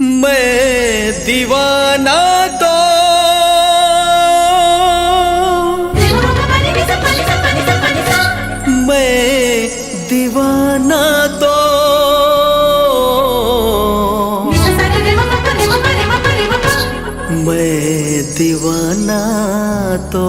मैं दीवाना तो मैं दीवाना तो मैं दीवाना तो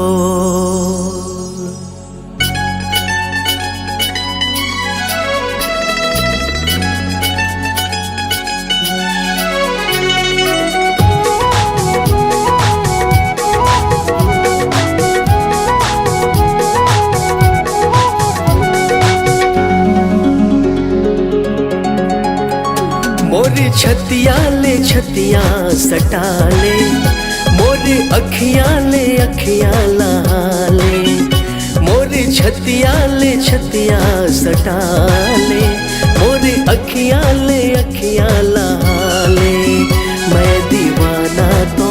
मोरी छतिया सटा ले, मोरी अखियां लहा ले, मोरी छतिया सटा ले, मोरी अखियां लहा ले। मैं दीवाना तो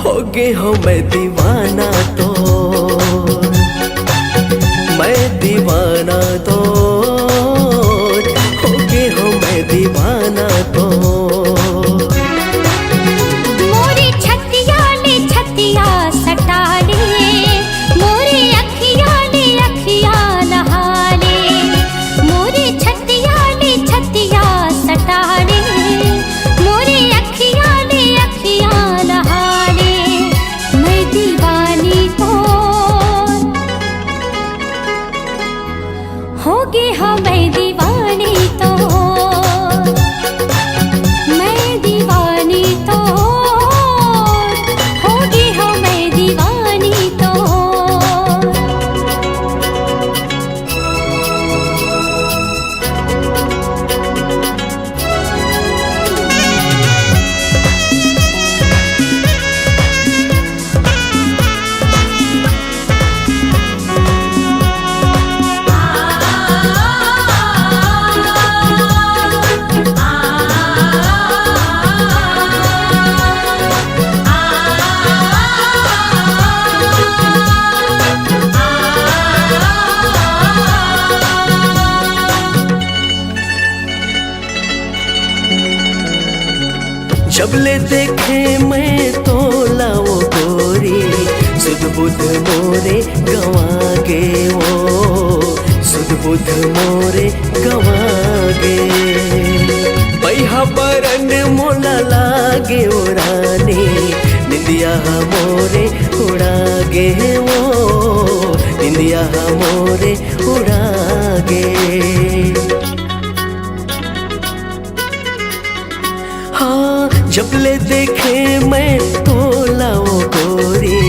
हो गए हो, मैं दीवाना तो मैं दीवाना तो दीवाना तो मोरी छतिया सटा ले, मोरी अखियां लहा ले, मोरी छतिया सटा ले, मोरी अखियां लहा ले। मैं दीवानी तो होगी हो, मैं दीवानी तो जबले देखे मैं तो लाओ गोरी, सुध बुध मोरे गवागे वो, सुध बुध मोरे गवागे। पैहा बरन मोला लागे उड़ाने, निंदिया मोरे उड़ागे वो, निंदिया मोरे उड़ागे। हाँ जबले देखे मैं तो लाओ गोरी,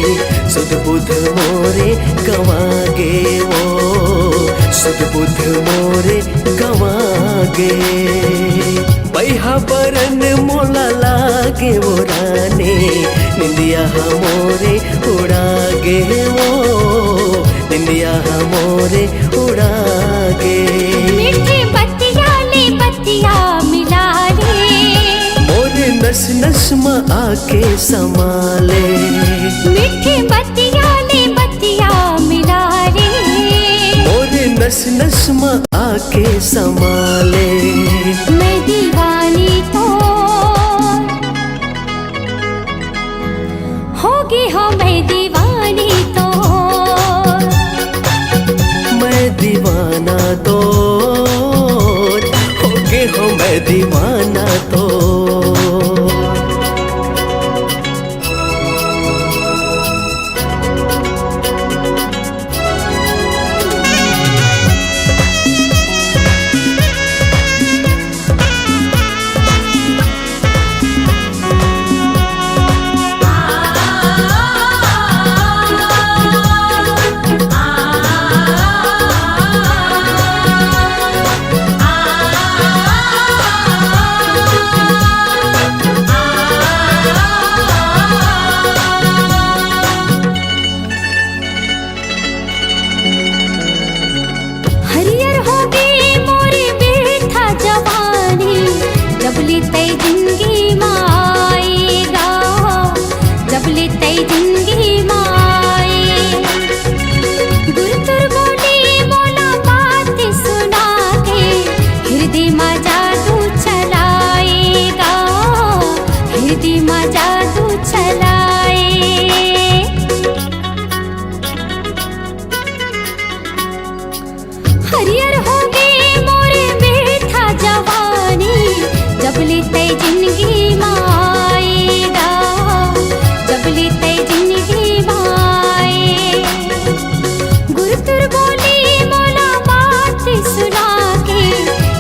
सुध बुध मोरे गवागे वो, सुध बुध मोरे गवागे। पैहा बरन मोला लागे वो राने, निंदिया मोरे उड़ागे वो, निंदिया मोरे उड़ागे। मीठी बत्तियां मिला ले, नस नस में आके समाले। मीठी बत्तियां मिला ले, मोरे नस नस में आके समाले। मैं दीवानी तो होगी हो, मैं दीवानी तो मैं दीवाना तो होगे हो, मैं दीवाना तो गुरतुर बोली मोला बात सुना के, हृदय जबली तय जिंदगी माएगा, जबली तय जिंदगी माए। गुरुतुर बोली मोला बात सुना के,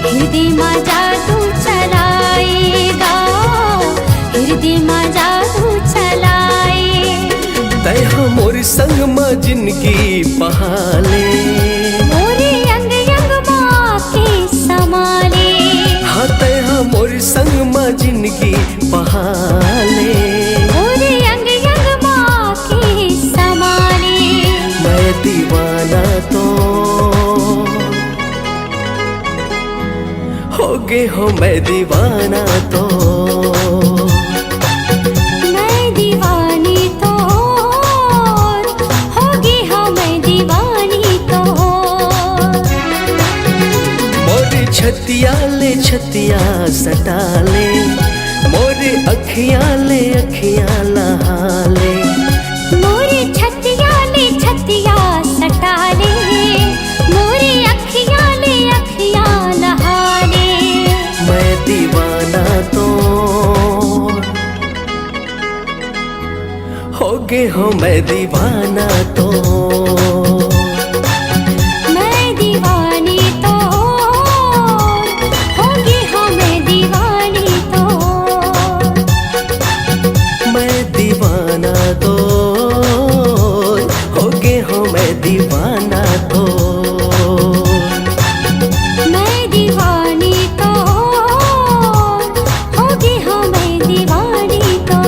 हृदय में जादू चलाएगा, हृदय में जादू चलाए। तय मोर संग में जिंदगी बहाले, मोरे अंग अंग माँ के समाले। हाँ तय मोर संग में जिंदगी बहाले, मोरे अंग अंग माँ के समाले। मैं दीवाना तो हो गे हो, मैं दीवाना तो। मैं दीवानी तो होगी, हाँ मैं दीवानी तो। मोरे छतिया ले छतिया सटा ले, मोरे अखियाँ ले अखियाँ लहा ले। मोरे छतिया ले छतिया सटा ले, मोरे अखियाँ ले अखियाँ लहा ले। मैं दीवाना तो हो गे हो, मैं दीवाना तो। मैं दीवानी तो होगी, हाँ मैं दीवानी तो। मैं दीवाना तो हो गे हो, मैं दीवाना तो। मैं दीवानी तो होगी, हाँ मैं दीवानी तो।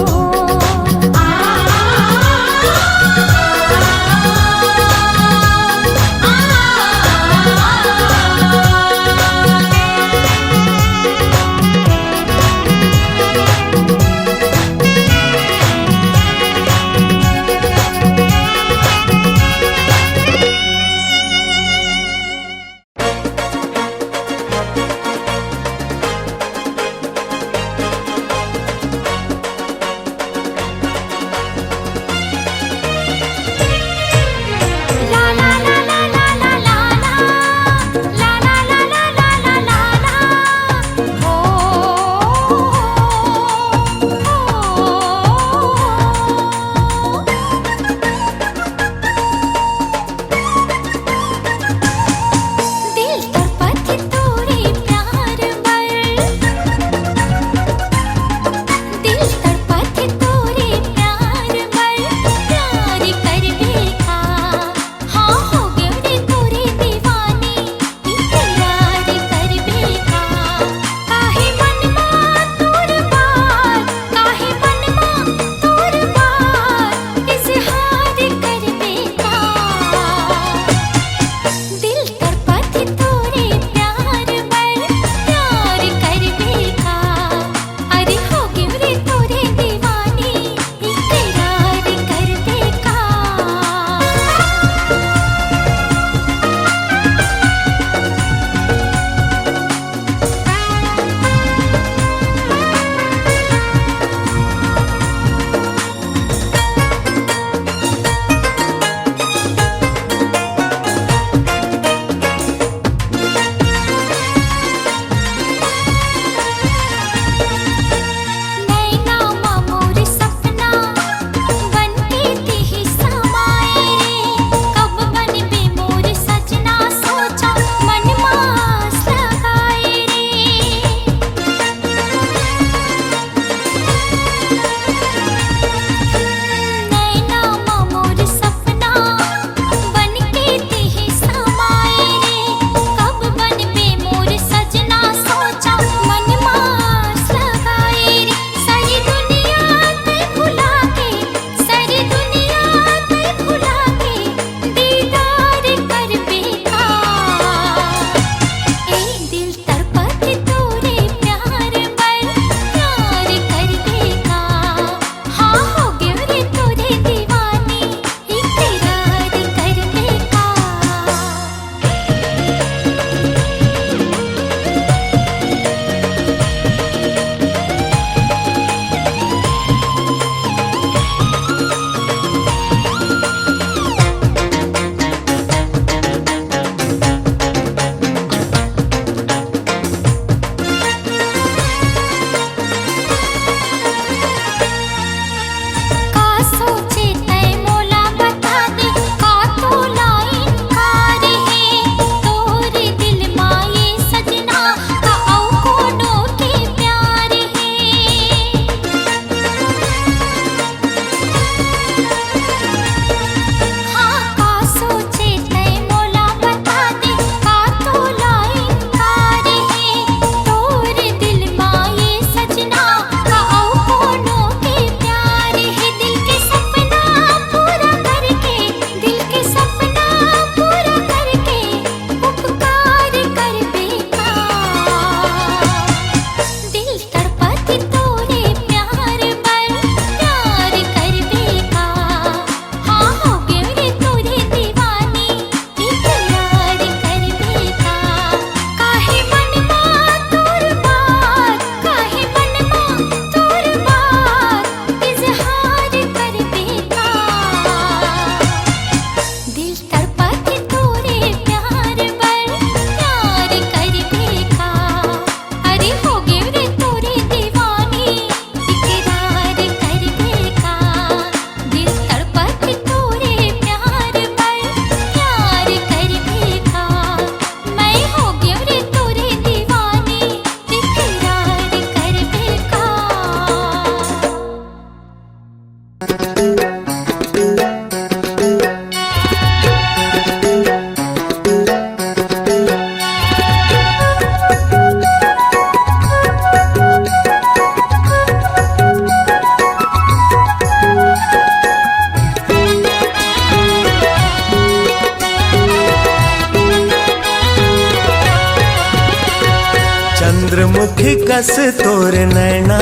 चंद्रमुखी कस तोर नैना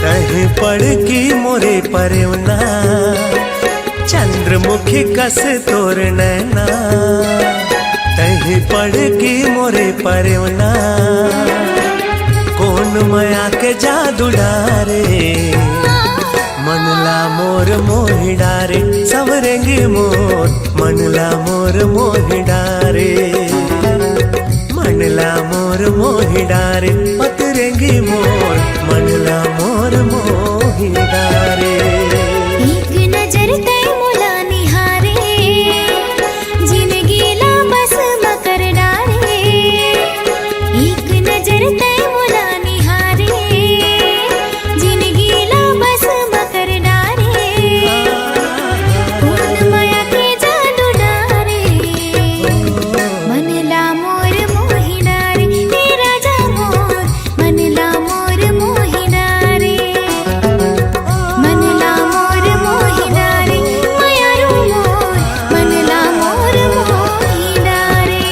कहीं पड़ की मोरे परवना। चंद्रमुखी कस तोर नैना कहीं पड़ की मोरे परवना। कौन माया के जादू डारे मनला मोर मोहि डारे। सवरेंगी मोर मनला मोर मोहि डारे। मनला मोर मोहि डारे पतरेंगी मोर मनला मोर मोहि डारे। एक नजर तै मुला निहारे जिंदगी ला बस मकर डारे। एक नजर तै मुला निहारे जिंदगी ला बस मकर डारे। कौन माया के जादू डारे मनला मोर मोहि डारे। तेरा जा मोर मनला मोर मोहि डारे। मनला मोर मोहि डारे मायारू मोर मनला मोर मोहि डारे।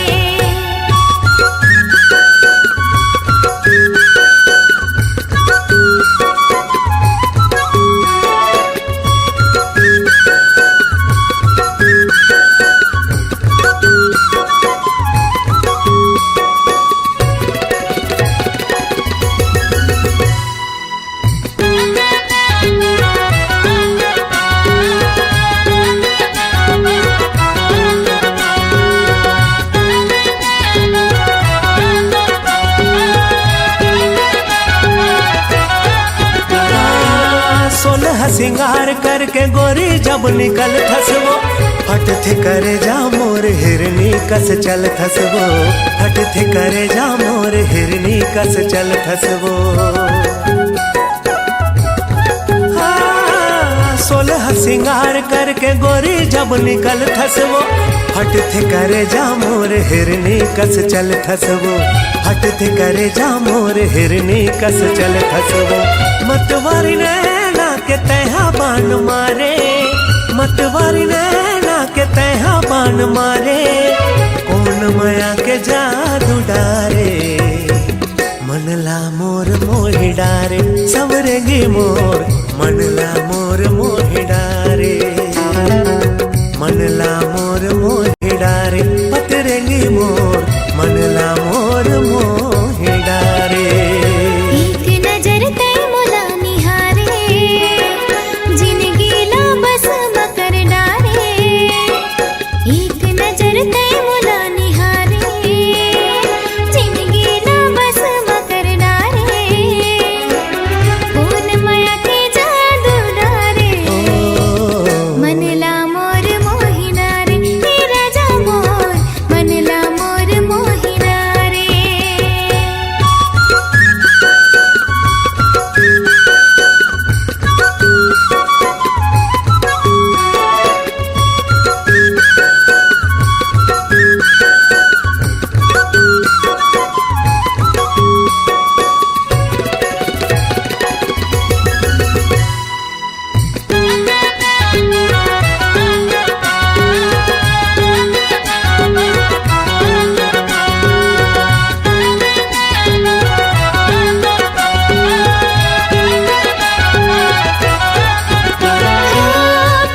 सोलह सिंगार करके गोरी जब निकल थसवो। फट थे करे जा मोर हिरनी कस चल थसवो। फट थे करे जा मोर हिरनी कस चल थसवो। सोलह सिंगार करके गोरी जब निकल थसवो। फट थे करे जा मोर हिरनी कस चल थसवो। फट थे करे जा मोर हिरनी कस चल थसवो। मतवारी नैना के तैहा बाण मारे। मतवारी नैना के तैहा बाण मारे। कौन माया के जादू डारे मनला मोर मोहि डारे। सवरेंगी मोर मनला मोर मोहि डारे। मनला मोर मोहि डारे पतरेंगी मोर मनला मोर मोहि डारे। एक नजर तै मुला निहारे जिंदगी ला बस मकर डारे। एक नजर तै मुला निहारे जिंदगी ला बस मकर डारे। कौन माया के जादू डारे मनला मोर मोहि डारे। तेरा जा मोर मनला मोर मोहि डारे।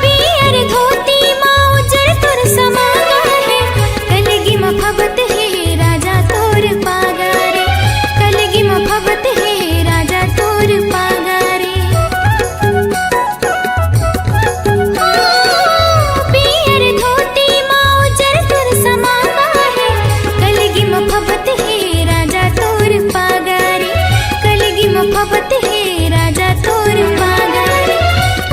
पियर धोती माँ उजर तोर समागा है। कलगी माँ भवत है राजा तोर पागा रे। कलगी माँ भवत है राजा तोर पागा रे। पियर धोती माँ उजर तोर समागा है। कलगी माँ भवत है राजा तोर पागा रे। कलगी माँ भवत है राजा तोर पागा रे।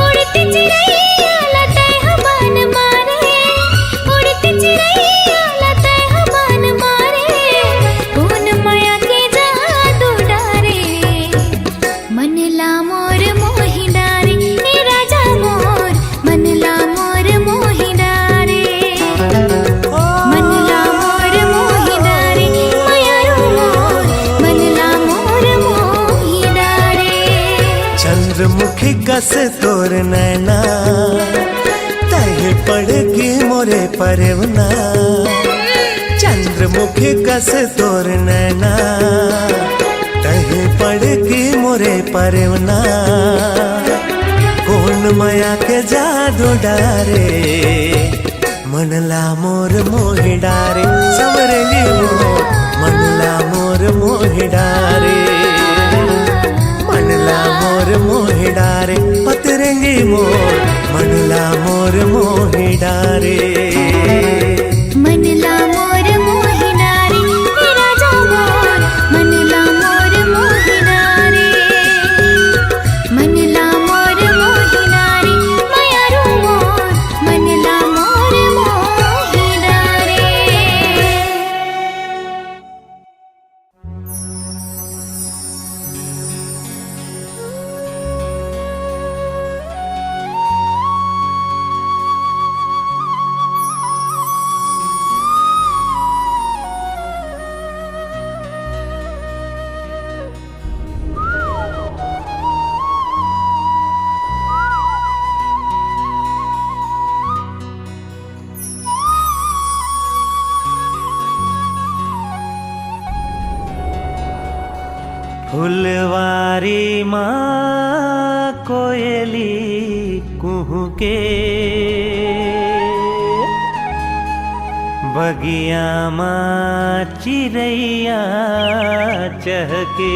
उड़ती चिड़ैया लतै हवान मारे। उड़ती चिड़ैया लतै हवान मारे। कौन माया के जादू डारे मनला मोर मोहि डारे। हे राजा मोर मनला मोर मोहि डारे। मनला मोर मोहि डारे मायारू मोर मनला मोर मोहि डारे। चंद्रमुखी कस तोर नैना तह पड़ की मोरे परवना। चंद्रमुखी कस तोर नैना कहीं पड़ की मोरे परवना कौन माया के जादू डारे मनला मोर मोहि डारे सवरंगी मोर मनला मोर मोहि डारे मनला मोर मोहि डारे पतरंगी मोर मनला मोर मोहि डारे मनला मोर मोहि डारे राजा मोर मनला मोर मोहि डारे मनला मोर मोहि डारे मायारू मोर मनला मोर मोहि डारे। फुलवारी माँ कोयली कुहू के बगिया माँ चिड़ैया चहके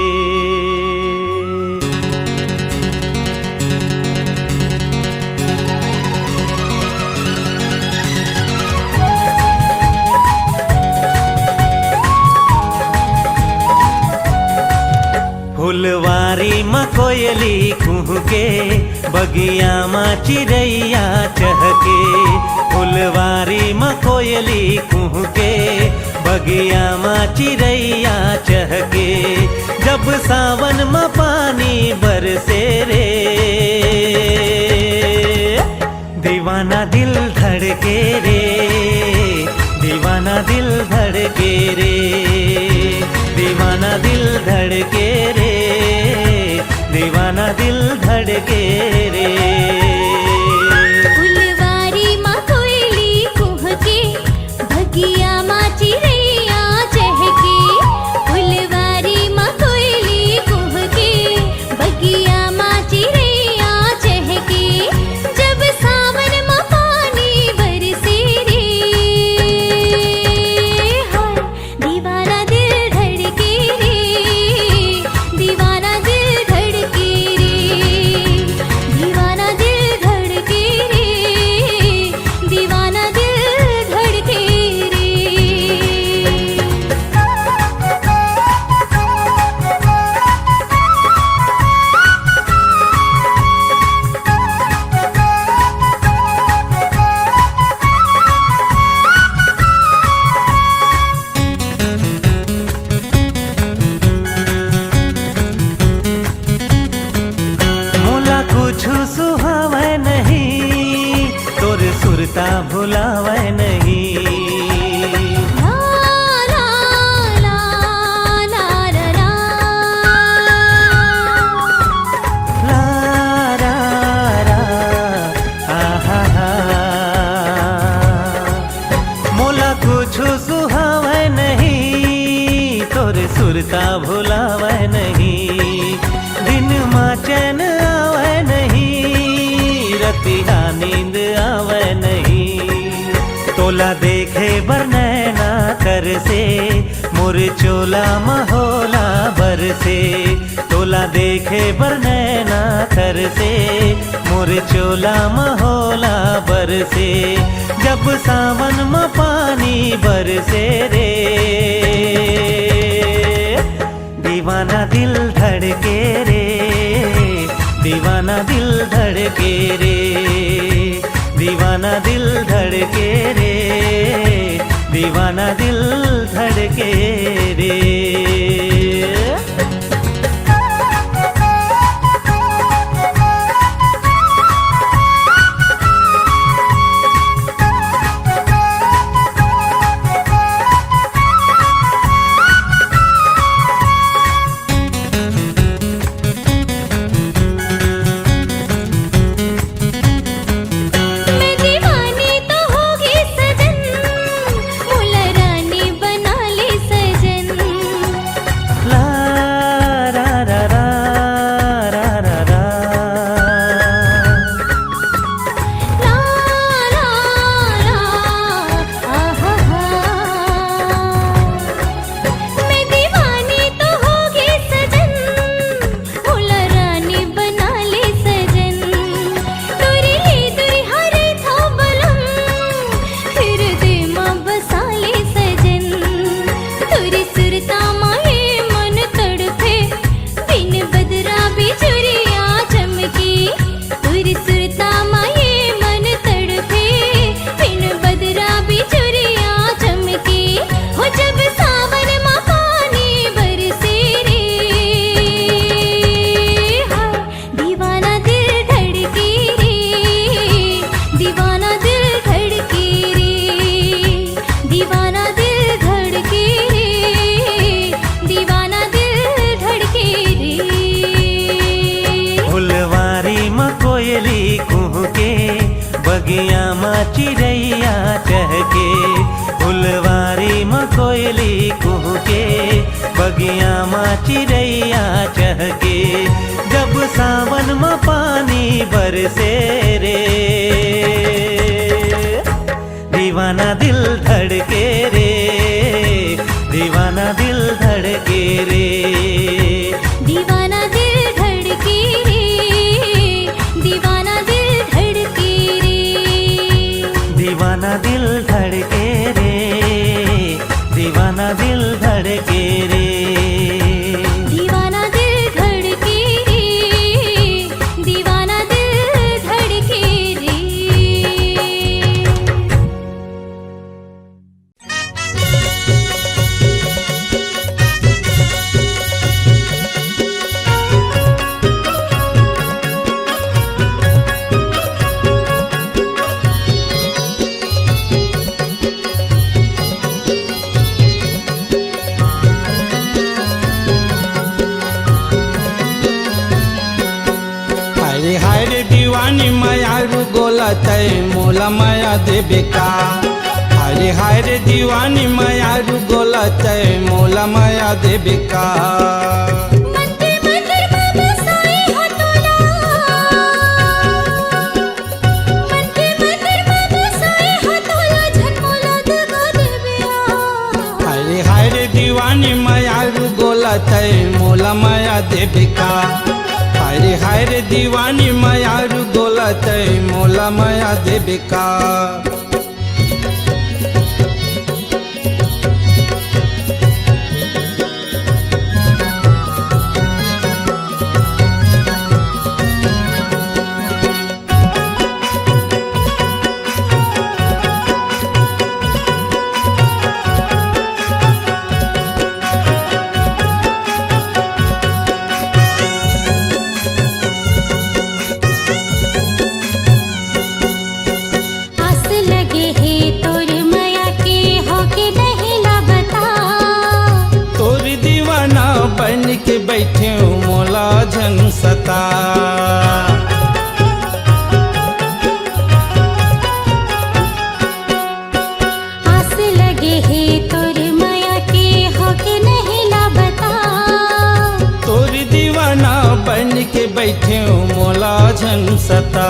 फुलवारी माँ कोयली कुहू के बगिया माँ चिड़ैया चहके फुलवारी माँ कोयली कुहू के बगिया माँ चिड़ैया चहके जब सावन माँ पानी बरसे रे दीवाना दिल धड़के रे दीवाना दिल धड़के रे दीवाना दिल धड़के रे दीवाना दिल धड़के रे। फुलवारी माँ कोयली कुह के बगिया माँ चिड़ैया चहके फुलवारी माँ कोयली कुह के बगिया माँ चिड़ैया चहके जब सावन माँ पानी बरसे रे हाय दीवाना दिल धड़के रे दीवाना दिल धड़के रे दीवाना दिल धड़के रे दीवाना दिल धड़के रे। मोला कुछ सुहावे नहीं तोर सुरता भुलावे नहीं ला ला ला ला ला ला ला रा रा आहा हा मोला कुछ सुहावे नहीं तोर सुरता भुलावे नहीं दिन माँ चैन आवे नहीं रतिया नींद आवे नहीं तोला देखे बर नैना कर से मोर चोला महोला बर से तोला देखे बर नैना कर से मोर चोला महोला बर से जब सावन में पानी बरसे रे दीवाना दिल धड़के रे दीवाना दिल धड़के रे दीवाना दिल धड़के रे दीवाना दिल धड़के रे। मैं दीवानी तो होगी सजन मुला रानी बन बगिया मा चिड़ैया चहके फुलवारी में कोयली कुहके बगिया मा चिड़ैया चहके जब सावन में पानी बरसे रे दीवाना दिल धड़के रे दीवाना दिल धड़के रे दीवाना दिल धड़के रे दीवाना दिल धड़के रे दीवाना दिल धड़के रे दीवाना दिल धड़के रे दीवाना दिल धड़के रे दीवाना दिल धड़के रे। हाय हाय रे दीवानी माया रू गोलत मोला माया देबे का हाय हाय रे दीवानी माया रू गोलत मोला माया देबे का मंदिर मंदिर बाबा साई हो तोला मंदिर मंदिर बाबा साई हो तोला झनमोला दगा देबिया हाय हाय रे दीवानी माया रू गोलत मोला माया देबे का हाय हाय रे दीवानी माया रू गोलत मोला माया देबे का आस लगे है तोर माया के होके नहीं ला बता तोरी दीवाना बन के बैठे मोला झन सता आस लगे है तोर माया के होके नहीं ला बता तोरी दीवाना बन के बैठे मोला झन सता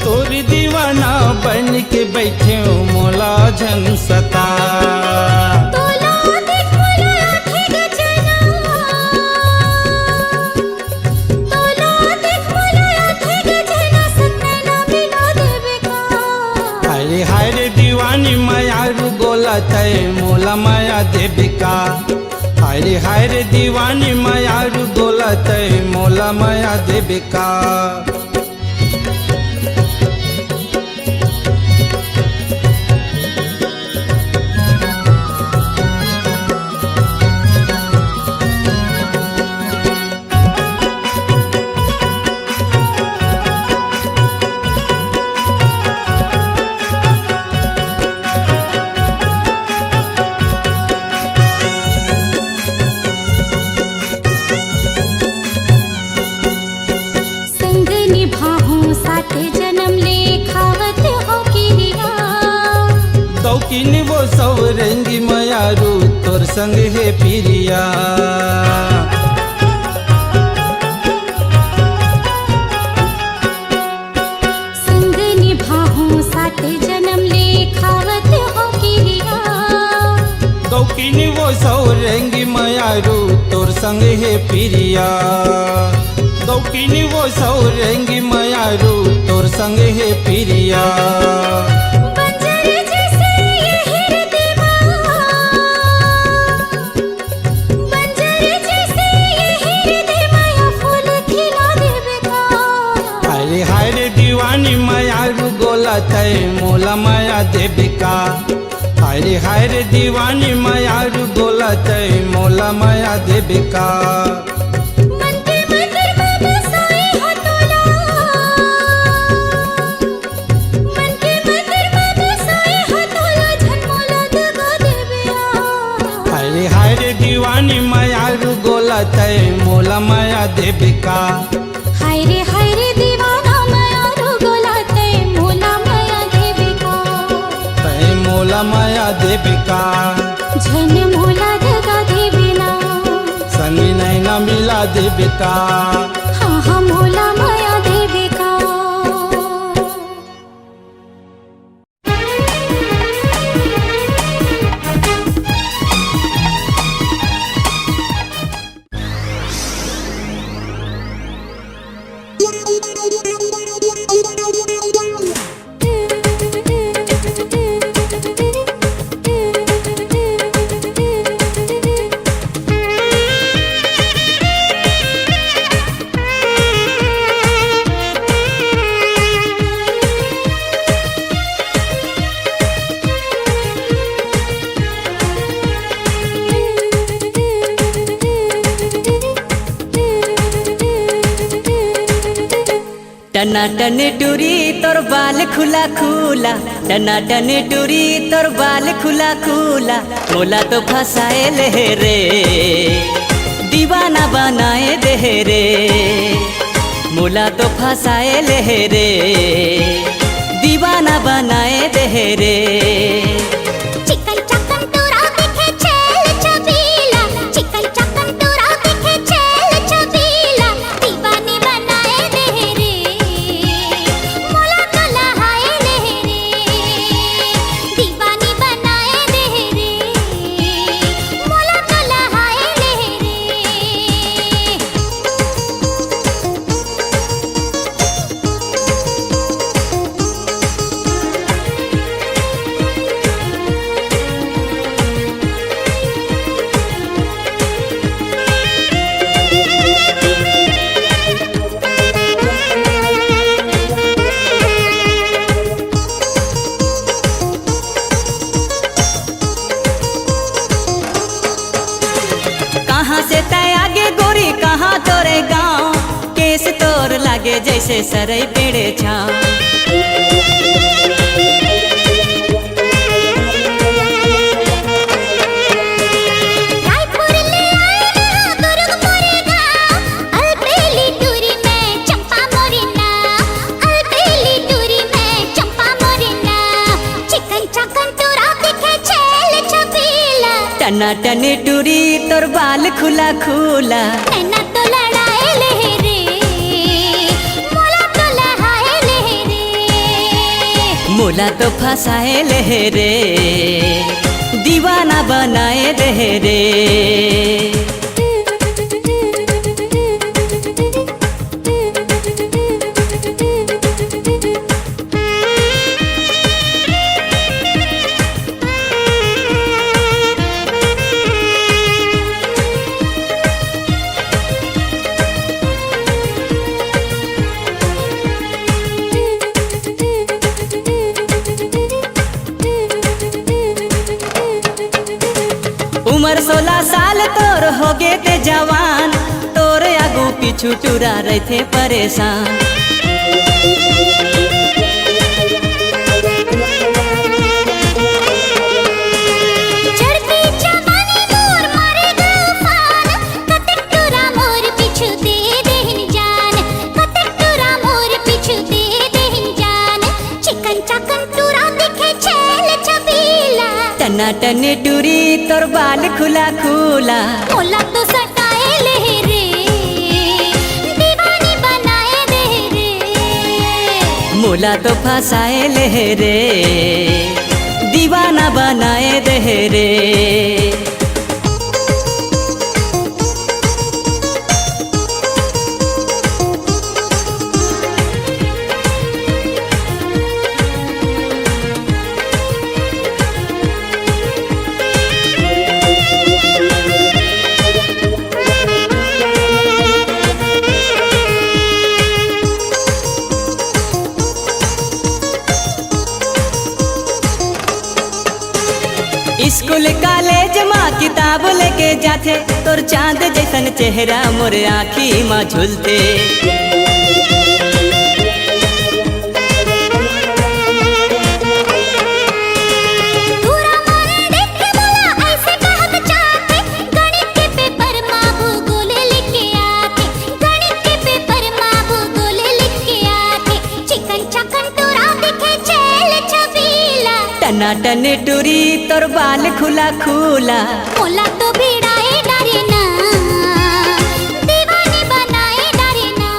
तोरी दीवाना बन के बैठे मोला झन सता तोला देख मोला आँखें गचना तोला देख मोला आँखें गचना सपने ना मिला देवे का हाय हाय रे दीवानी माया रू गोलत मोला माया देबे का हाय हाय रे दीवानी माया रू गोलत मोला माया देबे का संग निभाहूं साथ जन्म ले खावत हो किरिया दौकिन वो सब रंगी मयारू तोर संग है पिरिया संग निभाहूं साथ जन्म ले खावत हो किरिया दौकिन वो सब रंगी मयारू तोर संग है पिरिया दौकिन वो सब रंगी मयारू तोर संग है पिरिया बंजर जैसे ये हृदयवा बंजर जैसे ये हृदयवा या फूल खिला देवे का हाय हाय रे दीवानी मयारू गोलत मोला माया देबे का हाय हाय रे दीवानी मयारू गोलत मोला माया देबे का मंदिर मंदिर बाबा साई हो तोला मंदिर मंदिर बाबा साई हो तोला झनमोला दगा देबिया हाय हाय रे दीवानी मयारू गोलत मोला माया देबे का हाय रे दीवाना माया रो गोलाते मोला देवे का झन मोला दगा देवे ना सनी नैना मिला देवे का हाँ हाँ मोला माया देवे का टनाटन टूरी तोर बाल खुला खुला टनाटन टूरी तोर बाल खुला खुला मोला तो फसाए ले रे दीवाना बनाए दे रे मोला तो फसाए ले रे दीवाना बनाए दे रे चिकन चकन तोरा देखे छेल छबीला चिकन चकन तोरा देखे छेल छबीला दीवानी बनाए दे रे मोला तो लहाए ले रे दीवानी बनाए दे रे मोला तो लहाए ले रे कहाँ से तय आगे गोरी कहाँ तोरे गाँव केस तोर लागे जैसे सरई पेड़े छाँव रायपुर ले आए ना दुर्ग मोरे गाँव अलबेली टूरी में चंपा मोरी ना अलबेली टूरी में चंपा मोरी ना चिकन चकन तोरा दिखे छेल छबीला टनाटन टूरी तोर बाल खुला खुला नैना तो लड़ाए ले रे मोला तो लहाए ले रे मोला तो फसाए ले रे दीवाना बनाए दे रे उम्र 16 साल तोर हो गे ते जवान तोर आगू पीछू टूरा रहते परेशान चढ़ती जवानी मोर मारेगा उफान कतक टूरा मोर पिछु दे देहिन जान कतक टूरा मोर पिछु दे देहिन जान चिकन चकन टूरा दिखे छेल छबीला टनाटन टूरी तोर बाल खुला खुला मोला तो सटाए ले रे दीवानी बनाए दे रे मोला तो फसाए ले रे दीवाना बनाए दे रे स्कूल कॉलेज माँ किताब लेके जाते तोर चांद जैसन चेहरा मोर आँखी माँ झूलते पूरा मारे देख के बोला ऐसे कहत चाहते गणित के पेपर माँ भूगोल लिख के आते गणित के पेपर माँ भूगोल लिख के आते चिकन चकन तोरा दिखे छेल छबीला टनाटन टनाटन टूरी तोर बाल खुला खुला, मोला तो भिड़ाए डरे ना, दीवानी बनाए डरे ना,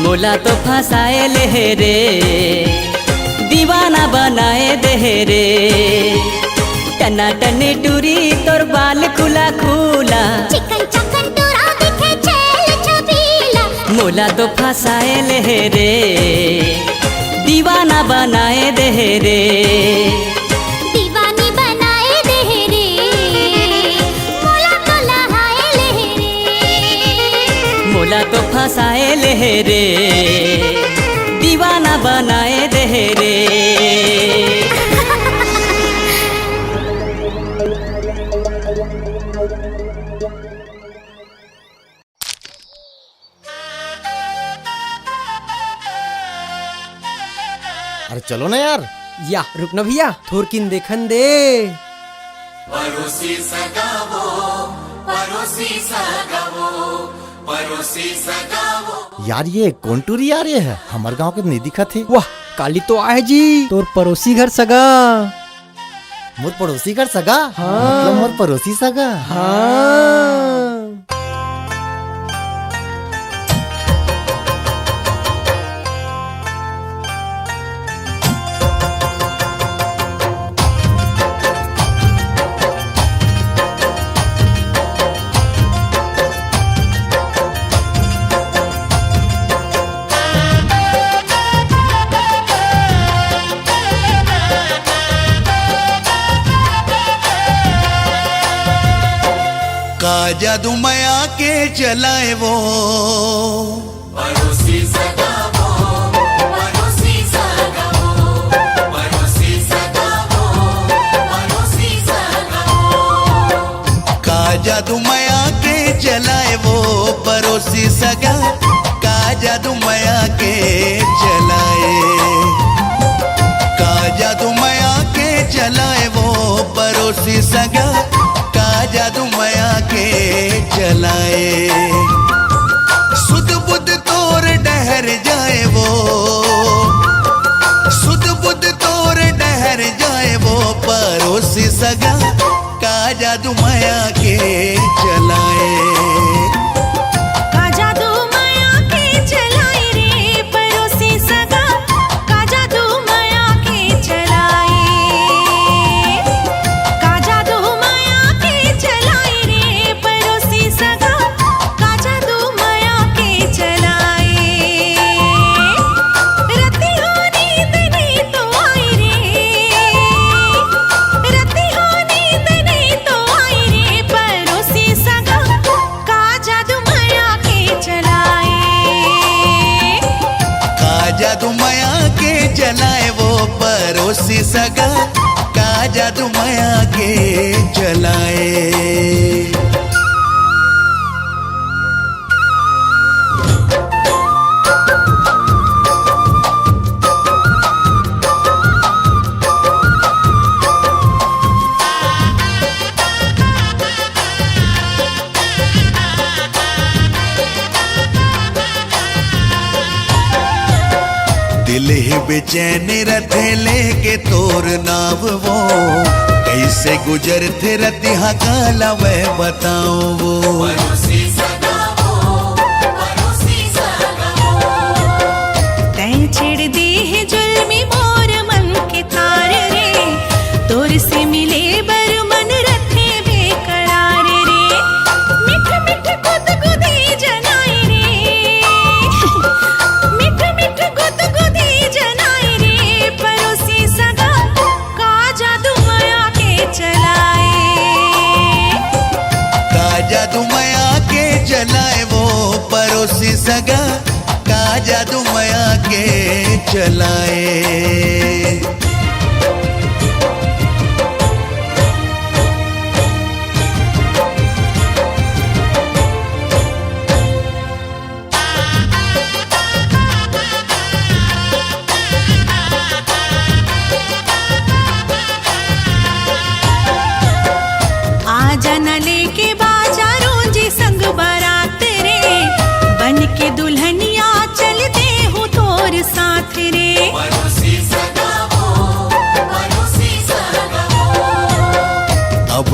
मोला तो फंसाए ले रे, दीवाना बनाए दे रे। टनाटन टूरी तोर बाल खुला खुला, चिकन चकन टूरा दिखे छेल छबीला, मोला तो फंसाए ले रे, दीवाना बनाए दे रे। दीवानी बनाए दे रे, मोला तो लहाए ले रे, मोला तो फंसाए ले रे, दीवाना बनाए दे रे। अरे चलो ना यार। या रुकना भैया, थोरकिन देखन दे। परोसी सगावो, परोसी सगावो, परोसी सगावो। यार ये कौन टूरी आ रही है? हमारे गांव के नहीं दिखा थे। वाह काली तो आए जी, तोर पड़ोसी घर सगा। मोर पड़ोसी घर सगा? हाँ। मतलब मोर पड़ोसी सगा। हाँ। का जादू माया के चलाए वो, परोसी सगावो, परोसी सगावो, परोसी सगावो, परोसी सगावो। का जादू माया के चलाए वो पड़ोसी सगा, का जादू माया के चलाए, का जादू माया के चलाए वो पड़ोसी सगा, का जादू माया के चलाए। सुध बुध तोर डहर जाए वो, सुध बुध तोर डहर जाए वो पड़ोसी सगा, का जादू माया के चलाए। का जादू माया के चलाए रे, पड़ोसी सगा, का जादू माया के चलाए, का जादू माया के चलाए रे, पड़ोसी सगा, का जादू माया के चलाए। रति हो नींद नहीं तो आई रे, रति हो नींद नहीं तो आई रे, पड़ोसी सगा, का जादू माया के चलाए। का जादू माया के चलाए वो पड़ोसी सगा, का जादू माया के चलाए। दिल ही बेचैन रथे लेके तोर नाव वो, कैसे गुजर थे रतिहा काला वह बताओ वो। परोसी सगावो, परोसी सगावो। तैं छेड़ दी है जुल्मी मोर मन के तार रे, तोर से मिले बर मन रखे बेकरार रे। मिठ मिठ गुद गुदी जनाई रे, मिठ मिठ गुद गुदी जनाई रे, पड़ोसी सगा, का जादू माया के चलाए। का जादू माया के चलाए वो पड़ोसी सगा, का जादू माया के चलाए। आजा न लेके बाजारों जी संग बारात रे, बन के दुल्हनिया चलते हूँ तोर साथ रे। परोसी सगावो, परोसी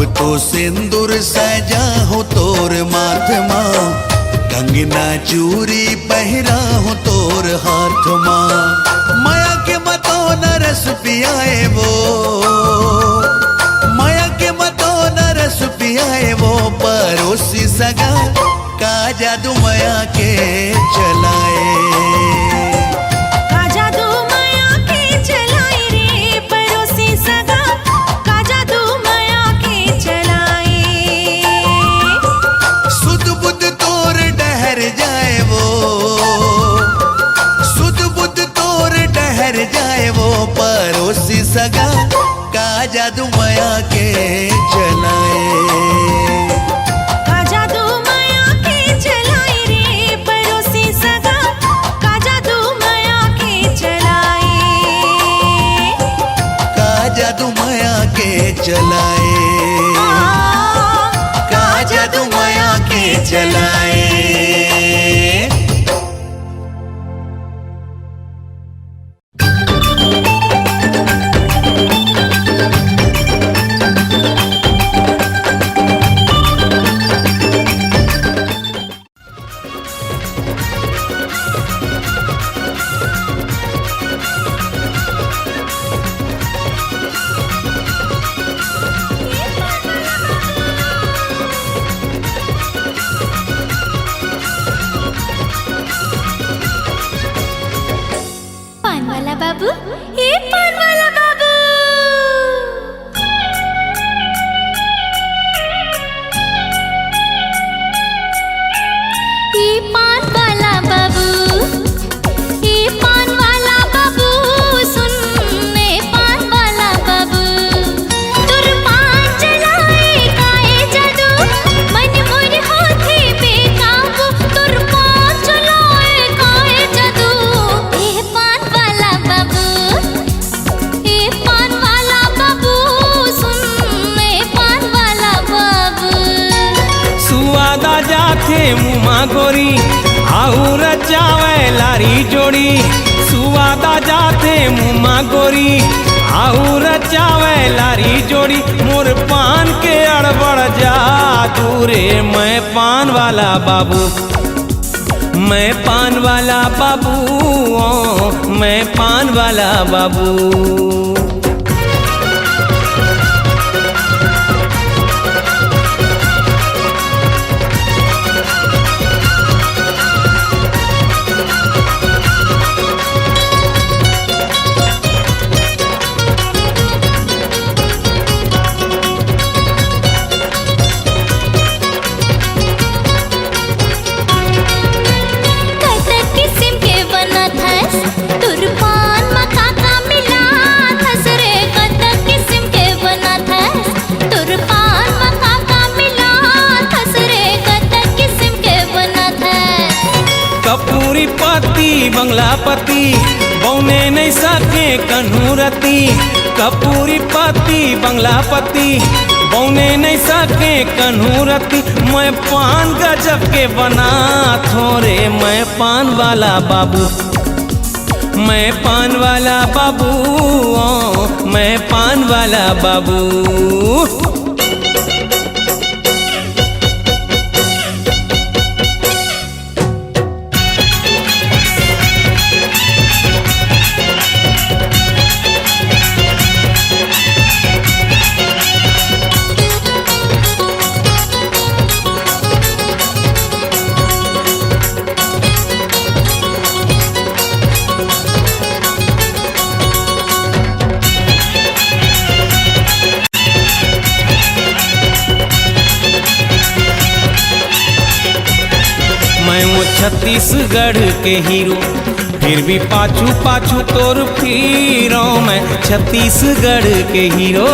तो सिंदूर सजा हो तोर माथ माँ, कंगना चूरी पहरा हो तोर हाथ माँ। माया के मतों न रस पियाए वो, माया के मतों न रस पियाए वो, परोसी सगा का जादू माया के चलाए। परोसी सगा का जादू माया के चलाए। का जादू माया के चलाए रे, परोसी सगा का जादू माया के चलाए। का जादू माया के चलाए, का जादू माया के चलाए। पान वाला बाबू, ए पान वाला बाबू, ए पान वाला बाबू, ए पान वाला बाबू, सुन ए पान वाला बाबू। तुर पान चलाए काए जादू, मन मोर होथे बेकाबू। तुर पान चलाए काए जादू, ए पान वाला बाबू, ए पान वाला बाबू, सुन ए पान वाला बाबू। सुआदा जाथे मुमा गोरी आऊ रचावे लारी जोड़ी। सुआदा जाथे मुमा गोरी आऊ रचावे लारी जोड़ी। मोर पान के अड़बड़ जादू रे, मैं पान वाला बाबू, मैं पान वाला बाबू, ओ मैं पान वाला बाबू। कतक किस्म के बनत हस, तुर पान मखा का मिला थस रे। कतक किस्म के बनत हस, तुर पान मखा का मिला थस रे। कतक किस्म के बनत हस। कपूरी पति बंगलापति बौने नहीं सके कन्हूरती। कपूरी पति बंगलापति बौने नहीं सके कन्हूरती। मैं पान गजब के बना थोरे, मैं पान वाला बाबू, मैं पान वाला बाबू, ओ मैं पान वाला बाबू। मैं वो छत्तीसगढ़ के हीरो, फिर भी पाछू पाछू तोर फिरो। मैं छत्तीसगढ़ के हीरो,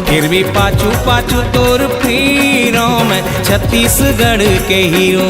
फिर भी पाछू पाछू तोर फिरो। मैं छत्तीसगढ़ के हीरो।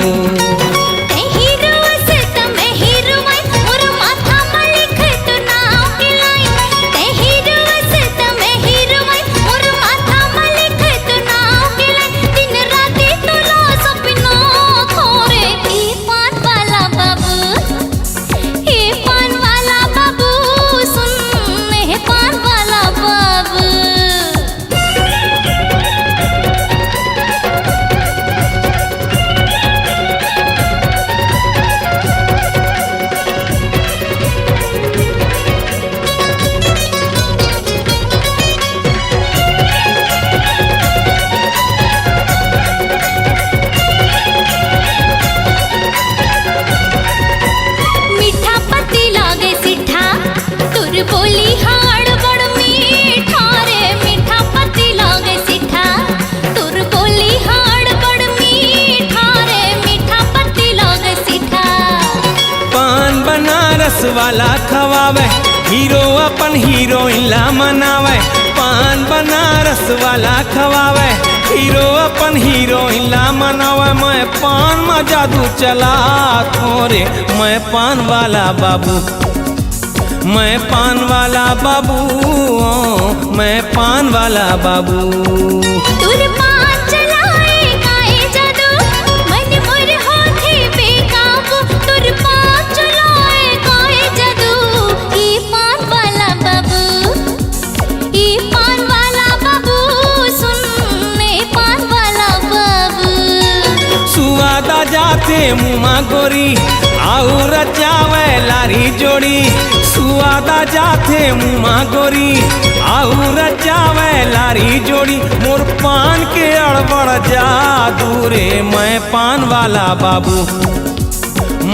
वाला खवावे, हीरो अपन हीरोइन ला मनावे। पान बनारस वाला खवावे, हीरो अपन हीरोइन ला मनावे। मैं पान में जादू चला थोरे, मैं पान वाला बाबू, मैं पान वाला बाबू, मैं पान वाला बाबू। तुर पान चलाए काए जादू, मन मोर होठे बेकाबू। तुर पान चलाए काए जादू, ई पान वाला बाबू, ई पान वाला बाबू, सुन ए पान वाला बाबू। सुवादा जाते मुमा गोरी, आऊ रचावे लारी जोड़ी। सुवादा जाते मुमा गोरी, आऊ रचावे लारी जोड़ी। मोर पान के अड़बड़ जादू रे, मैं पान वाला बाबू,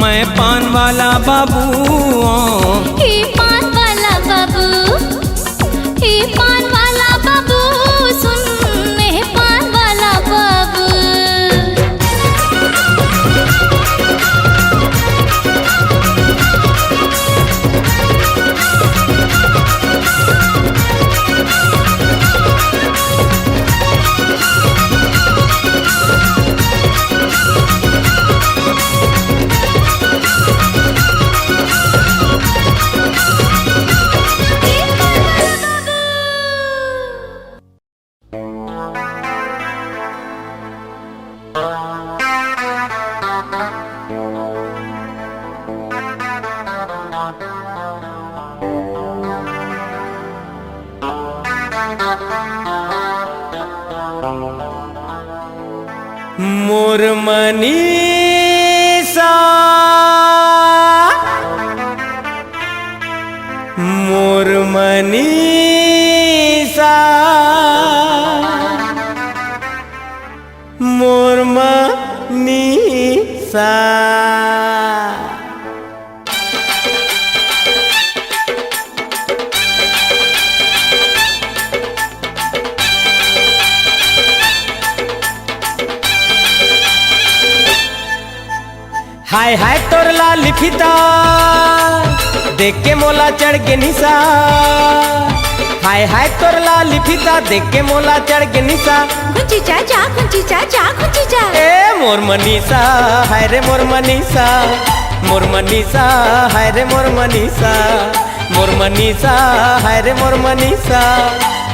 मैं पान वाला बाबू। ई पान वाला बाबू, ई पान वाला बाबू, सुन ए पान वाला बाबू। मोर मनीषा, मोर मनीषा, मोर मनीषा। हाय हाय तोर लाल फिता, देख के मोला चढ़ के निशा। हाय हाय तोर लाल फिता, देख के मोला चढ़ के निशा। गुंची चाचा, गुंची चाचा, गुंची चा। ए मोर मनीषा, हाय रे मोर मनीषा, मोर मनीषा, हाय रे मोर मनीषा, मोर मनीषा, हाय रे मोर मनीषा,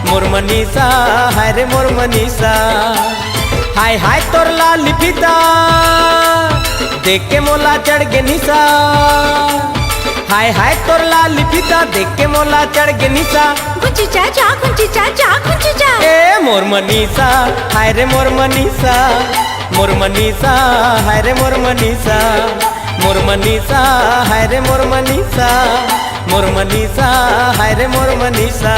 मोर मनीषा, हाय रे मोर मनीषा। हाय हाय तोर लाल फिता, देख के मोला चढ़ के निशा। हाय हाय तोर लाल फिता, देख के मोला चढ़ के निशा। गुंची चाचा, गुंची चाचा, गुंची चा। ए मोर मनीषा, हाय रे मोर मनीषा, मोर मनीषा, हाय रे मोर मनीषा, मोर मनीषा, हाय रे मोर मनीषा, मोर मनीषा, हाय रे मोर मनीषा।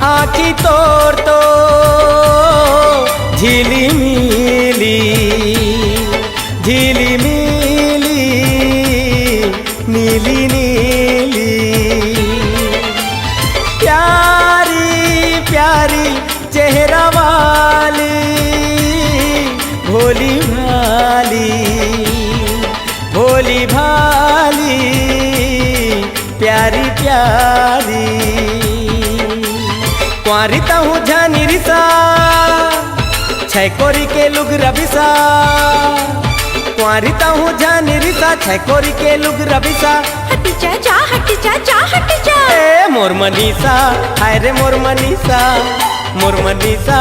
आँखी तोर तो झिली मिली, झिली मिली, नीली नीली। प्यारी प्यारी चेहरा वाली, भोली भाली, भोली भाली, प्यारी प्यारी। क्वारिता हूँ जानी रिसा, छै कोरी के लुग रबिसा। क्वारिता हूँ जानी रिसा, छै कोरी के लुग रबिसा। हटी चाचा, हटी चाचा, हटी चा। ए मोर मनीषा, हाय रे मोर मनीषा, मोर मनीषा,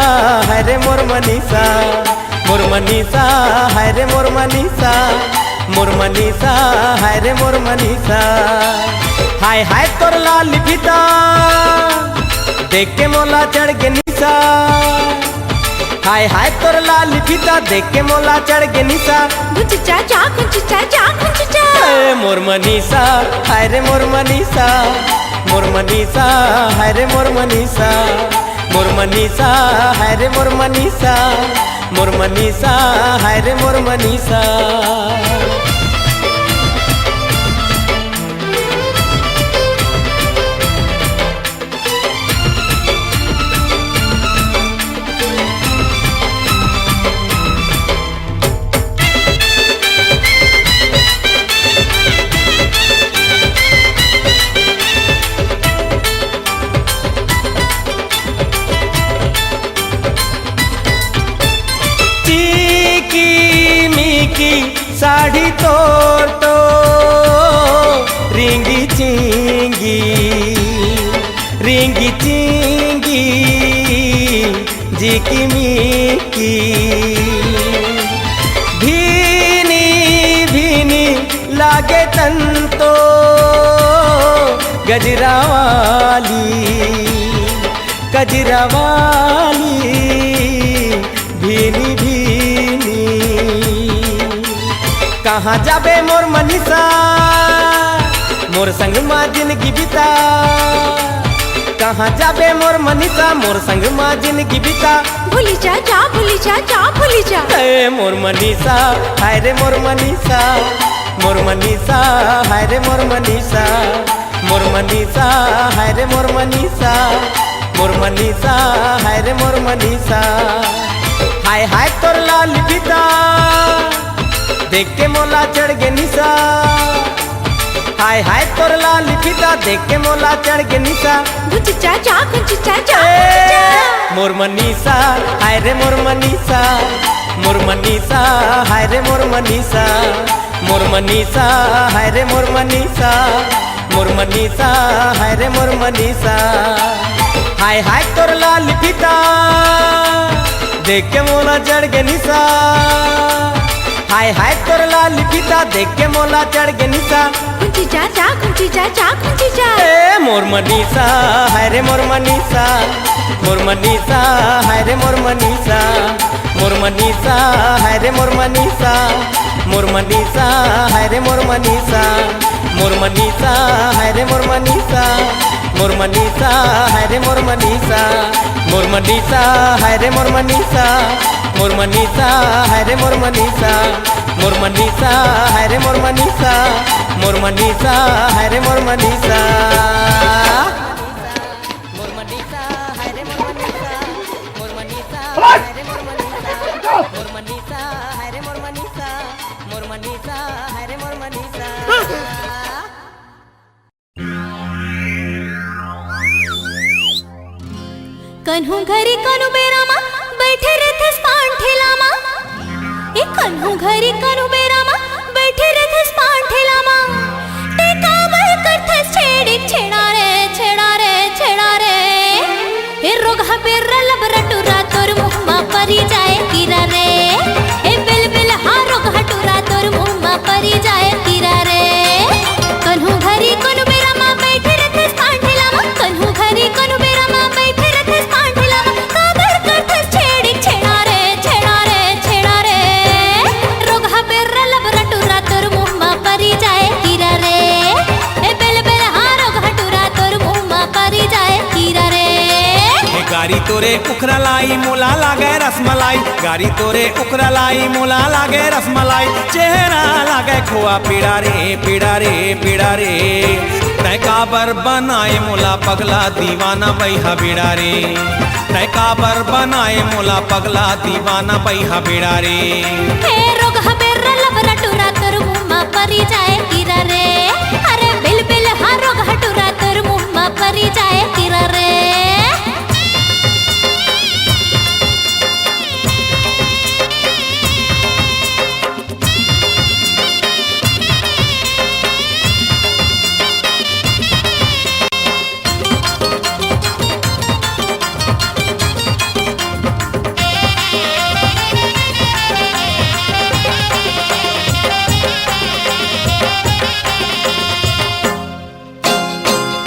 हाय रे मोर मनीषा, मोर मनीषा, हाय रे मोर मनीषा, मोर मनीषा, हाय रे मोर मनीषा। हाय हाय तोर लाल फिता, देख के मोला चढ़ के निशा। हाय हाय तोर लाल फीता देख के मोला चढ़ गे निशा कुछ चाचा कुछ चाचा कुछ चा ए मोर मनीषा हाय रे मोर मनीषा मोर मनीषा हाय रे मोर मनीषा मोर मनीषा हाय रे मोर मनीषा मोर मनीषा हाय रे मोर मनीषा साड़ी तोर तो रिंगी चिंगी जिकी मिकी भीनी भीनी लागे तन तो गजरा वाली भीनी भीनी कहाँ जाबे मोर मनीषा मोर संग माँ जिंदगी बिता कहाँ जाबे मोर मनीषा मोर संग माँ जिंदगी बिता भूली जा भूली जा ए मोर मनीषा हाय रे मोर मनीषा मोर मनीषा हाय रे मोर मनीषा मोर मनीषा हाय रे मोर मनीषा मोर मनीषा हाय रे मोर मनीषा हाय हाय तोर लाल पिता देख के मोला चढ़ गे निशा हाय हाय तोर लाल पिता देख के मोला चढ़ गे निशा कुछ चाचा मोर मनीषा हाय रे मोर मनीषा मोर मनीषा हाय रे मोर मनीषा मोर मनीषा हाय रे मोर मनीषा मोर मनीषा हाय रे मोर मनीषा हाय हाय तोर लाल पिता देख के मोला चढ़ गे निशा हाय हाय तोर लाल पिता देख के मोला चढ़ गे निशा कुछ चाचा ए मोर मनीषा हाय रे मोर मनीषा मोर मनीषा हाय रे मोर मनीषा मोर मनीषा हाय रे मोर मनीषा मोर मनीषा हाय रे मोर मनीषा मोर मनीषा हाय रे मोर मनीषा मोर मनीषा हाय रे मोर मनीषा मोर मनीषा हाय रे मोर मनीषा मोर मनीषा हाय रे मोर मनीषा मोर मनीषा हाय रे मोर मनीषा मोर मनीषा हाय रे मोर मनीषा मोर मनीषा हाय रे मोर मनीषा मोर मनीषा हाय रे मोर मनीषा मोर मनीषा हाय रे मोर मनीषा मोर मनीषा हाय रे मोर मनीषा कन्हू घरी कनु बेरा मा बैठे रहते पान ठेला मा ए कन्हू घरी कनु बेरा मा बैठे रहते पान ठेला मा ते काबर करते छेड़ा रे ए रोगा बेरा लबरा टुरा तोर मुंह मा परी जाए तीरा रे ए बिल हा रोगा टुरा तोर मुंह मा परी जाए तीरा रे कन्हू घरी कनु बेरा मा बैठे रहते पान ठेला मा कन्हू घरी कनु बेरा मा बैठे रहते पान ठेला मा काबर करते छेड़ा रे रोगा बेरा लबरा टुरा तोर मुंह मा परी जाए तीरा रे ए बिल हा रोगा टुरा तोर मुंह मा परी जाए तीरा रे गारी तोरे उखरा लाई मोला लागे रसमलाई गारी तोरे उखरा लाई मोला लागे रसमलाई चेहरा लागे खोआ पीड़ा रे तय काबर बनाए मोला पगला दीवाना बैहा बिड़ा रे तय काबर बनाए मोला पगला दीवाना बैहा बिड़ा रे हे रोगा बेरा लबरा टुरा तोर मुंह मा परी जाए तीरा रे अरे बिल हा रोगा टुरा तोर मुंह मा परी जाए तीरा रे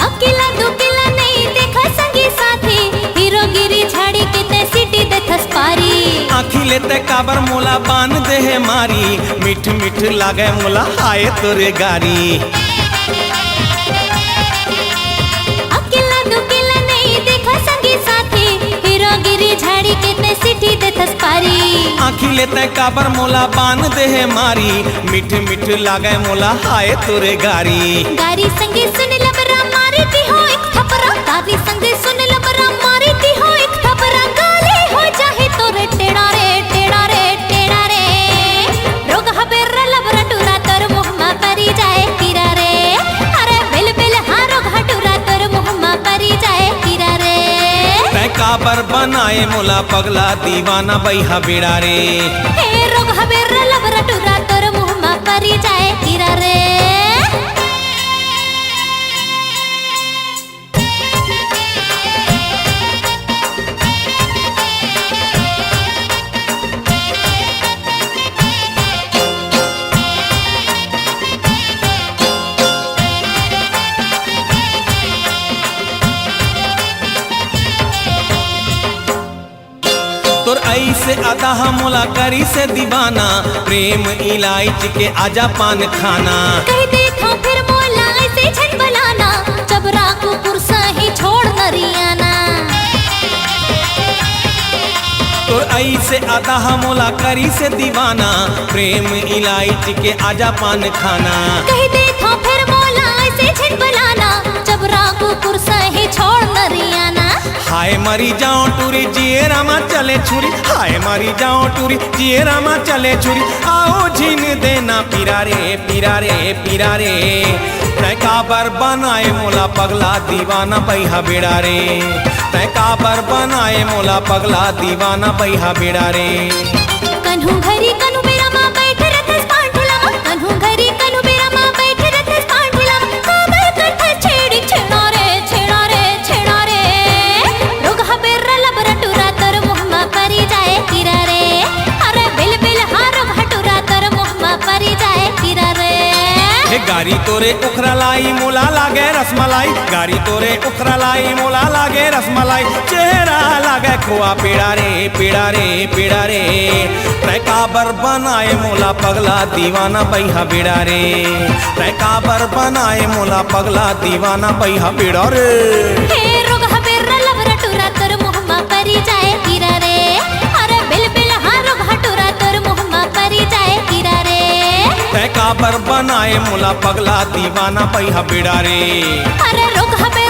अकेला दुकेला नहीं देखा काबर मोला बान दे है मारी, मिठ मिठ लागे मोला आए तोरे गारी। अकेला दुकेला नहीं देखा संगी साथी, हीरोगिरी झाड़ी कितने सिटी देथस पारी। आँखी लेते काबर मोला बान दे है मारी, मिठ मिठ लागे मोला आए तोरे गारी। गारी संगे सुन लबरा मारी दी हो एक थपरा, गारी संगे सुन लबरा मारी दी हो एक थपरा। गाली हो जाहे तोरे टेढ़ा रे टेढ़ा रे टेढ़ा रे, रोग हबेर लबरा टूरा तोर मुँह मा परी जाए कीरा रे। अरे बिल बिल हाँ रोग हटूरा तोर मुँह मा परी जाए कीरा रे। तै काबर बनाए मोला पगला दीवाना बैहा बेड़ा रे। हे रोग हबेर लबरा टूरा तोर मुँह मा परी जाए कीरा रे। तोर ऐसे अदा मोला करी से दीवाना, प्रेम इलायची के आजा पान खाना। कह देखो फिर मोला ऐसे छन बलाना, जबरा को कुर्सा ही छोड़ नरियाना। तोर ऐसे अदा मोला करी से दीवाना, प्रेम इलायची के आजा पान खाना। कह देखो फिर मोला ऐसे छन बलाना, जबरा को कुर्सा ही छोड़ नरियाना। हाय मरी जाओ टूरी जिए रामा चले छुरी, हाय मरी जाओ टूरी जिए रामा चले छुरी। आओ झीन देना पीरा रे पीरा रे पीरा रे। तै काबर बनाए मोला पगला दीवाना बैहा बेड़ा रे। तै काबर बनाए मोला पगला दीवाना बैहा बेड़ा रे। कन्हू घरी कन्हू बेरा माँ बैठे रथस पांठला माँ, कन्हू घरी कन्हू बेरा माँ बैठे रथस पांठला माँ। काबर कथा छेड़ी छेड़ा रे छेड़ा रे छेड़ा रे, रोग हबेर लबरा टूरा तोर मुँह मा परी जाए कीरा रे। अरे बिल बिल हाँ रोग हटूरा तोर मुँह मा परी जाए कीरा रे। हे गारी तोरे उखरा लाई मोला लागे रसमलाई, गारी तोरे उखरा लाई मोला लागे रसमलाई। चेहरा लागे खोआ पेड़ा रे पेड़ा रे पेड़ा रे। तै काबर बनाए मोला पगला दीवाना बैहा बेड़ा रे। तै काबर बनाए मोला पगला दीवाना बैहा बेड़ा रे। हे रोग हबेर लबरा टूरा तोर मुँह मा परी जाए कीरा रे। अरे बिल बिल हाँ रोग हटूरा तोर मुँह मा परी जाए कीरा रे। तै काबर बनाए मोला पगला दीवाना बैहा बेड़ा रे। अरे रोग हबेर